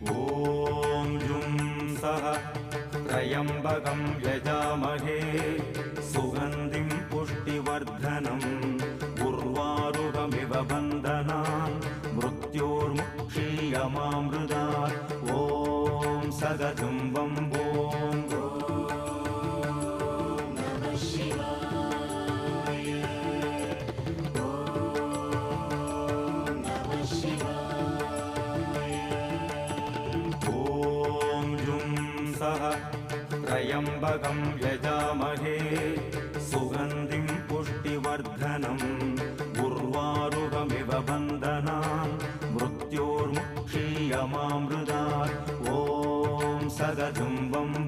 ॐ जुं सः त्र्यम्बकं यजामहे सुगन्धिं पुष्टिवर्धनम् उर्वारुकमिव बन्धनान् मृत्योर्मुक्षीयमामृतात् ॐ सदजुं वम्बो त्र्यम्बकं यजामहे सुगन्धिं पुष्टिवर्धनम् उर्वारुकमिव बन्धनान् मृत्योर्मुक्षीयमामृतात् ॐ सदजुं वम्बो